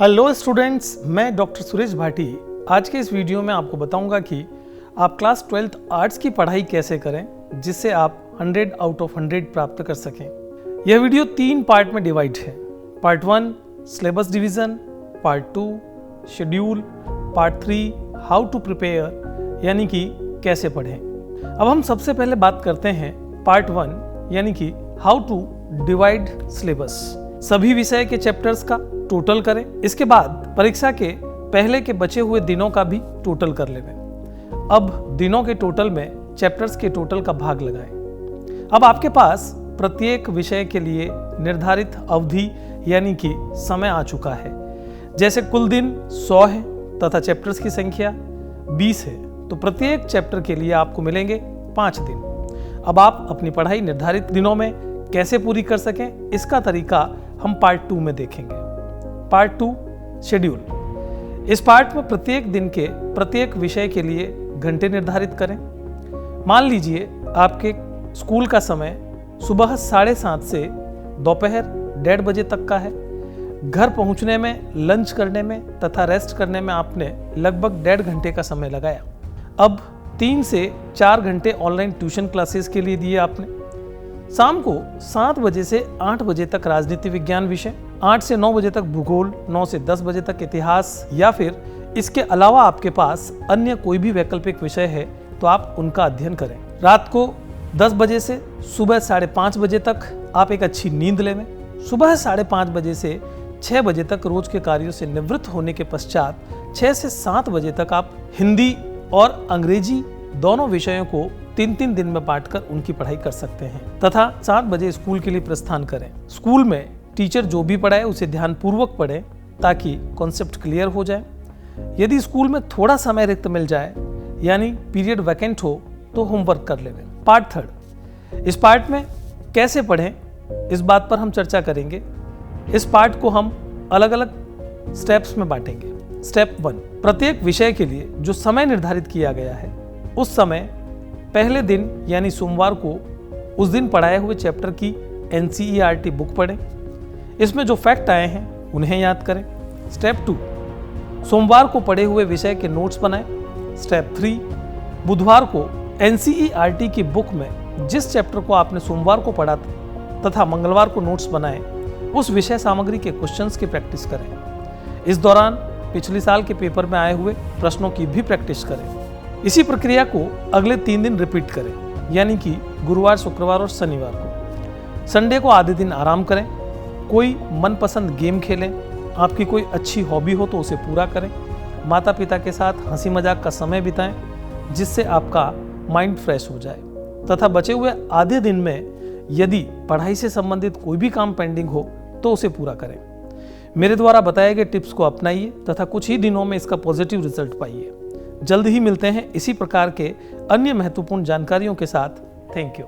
Hello students, मैं doctor Suresh Bhati. आज के इस वीडियो में आपको बताऊंगा कि आप क्लास 12th आर्ट्स की पढ़ाई कैसे करें जिससे आप 100 आउट ऑफ 100 प्राप्त कर सकें। यह वीडियो 3 पार्ट में डिवाइड है। Part 1 syllabus division, part 2 schedule, part 3 how to prepare यानी कि कैसे पढ़ें। अब हम सबसे पहले बात करते हैं पार्ट 1 यानी कि हाउ टू डिवाइड सिलेबस। सभी विषय के चैप्टर्स का टोटल करें, इसके बाद परीक्षा के पहले के बचे हुए दिनों का भी टोटल कर लें। अब दिनों के टोटल में चैप्टर्स के टोटल का भाग लगाएं। अब आपके पास प्रत्येक विषय के लिए निर्धारित अवधि यानी कि समय आ चुका है। जैसे कुल दिन 100 है तथा चैप्टर्स की संख्या 20 है, तो प्रत्येक चैप्टर के लिए आपको मिलेंगे 5 दिन। अब आप अपनी पढ़ाई निर्धारित दिनों में कैसे पूरी कर सकें, इसका तरीका हम पार्ट 2 में देखेंगे। Part 2 schedule. इस पार्ट में प्रत्येक दिन के प्रत्येक विषय के लिए घंटे निर्धारित करें। मान लीजिए आपके स्कूल का समय सुबह 7:30 से दोपहर 1:30 बजे तक का है। घर पहुंचने में, लंच करने में तथा रेस्ट करने में आपने लगभग 1.5 घंटे का समय लगाया। अब 3 से 4 घंटे ऑनलाइन ट्यूशन क्लासेस के लिए दिए आपने। शाम को 7 बजे से 8 बजे तक राजनीति विज्ञान विषय, 8 से 9 बजे तक भूगोल, 9 से 10 बजे तक इतिहास, या फिर इसके अलावा आपके पास अन्य कोई भी वैकल्पिक विषय है तो आप उनका अध्ययन करें। रात को 10 बजे से सुबह 5:30 बजे तक आप एक अच्छी नींद लें। सुबह 5:30 बजे से 6 बजे तक रोज के कार्यों से निवृत्त होने के पश्चात 6 से 7 बजे तक आप हिंदी और अंग्रेजी दोनों विषयों को 3-3 दिन में बांटकर उनकी पढ़ाई कर सकते हैं तथा 7 बजे स्कूल के लिए प्रस्थान करें। स्कूल में टीचर जो भी पढ़ाए उसे ध्यानपूर्वक पढ़ें ताकि कॉन्सेप्ट क्लियर हो जाए। यदि स्कूल में थोड़ा समय रिक्त मिल जाए यानी पीरियड वैकेंट हो तो होमवर्क कर लें। पार्ट 3। इस पार्ट में कैसे पढ़ें, इस बात पर हम चर्चा करेंगे। इस पार्ट को हम अलग अलग स्टेप्स में बांटेंगे। स्टेप 1, प्रत्येक विषय के लिए जो समय निर्धारित किया गया है उस समय पहले दिन यानी सोमवार को उस दिन पढ़ाए हुए चैप्टर की NCERT बुक पढ़ें। इसमें जो फैक्ट आए हैं उन्हें याद करें। स्टेप 2, सोमवार को पढ़े हुए विषय के नोट्स बनाएं। स्टेप 3, बुधवार को NCERT की बुक में जिस चैप्टर को आपने सोमवार को पढ़ा तथा मंगलवार को नोट्स बनाए उस विषय सामग्री के क्वेश्चंस की प्रैक्टिस करें। इस दौरान पिछले साल के पेपर में आए हुए प्रश्नों की भी प्रैक्टिस करें। इसी प्रक्रिया को अगले 3 दिन रिपीट करें यानी कि गुरुवार, शुक्रवार और शनिवार को। संडे को आधे दिन आराम करें, कोई मनपसंद गेम खेलें, आपकी कोई अच्छी हॉबी हो तो उसे पूरा करें, माता पिता के साथ हंसी मजाक का समय बिताएं जिससे आपका माइंड फ्रेश हो जाए तथा बचे हुए आधे दिन में यदि पढ़ाई से संबंधित कोई भी काम पेंडिंग हो तो उसे पूरा करें। मेरे द्वारा बताए गए टिप्स को अपनाइए तथा कुछ ही दिनों में इसका पॉजिटिव रिजल्ट पाइए। जल्द ही मिलते हैं इसी प्रकार के अन्य महत्वपूर्ण जानकारियों के साथ। Thank you.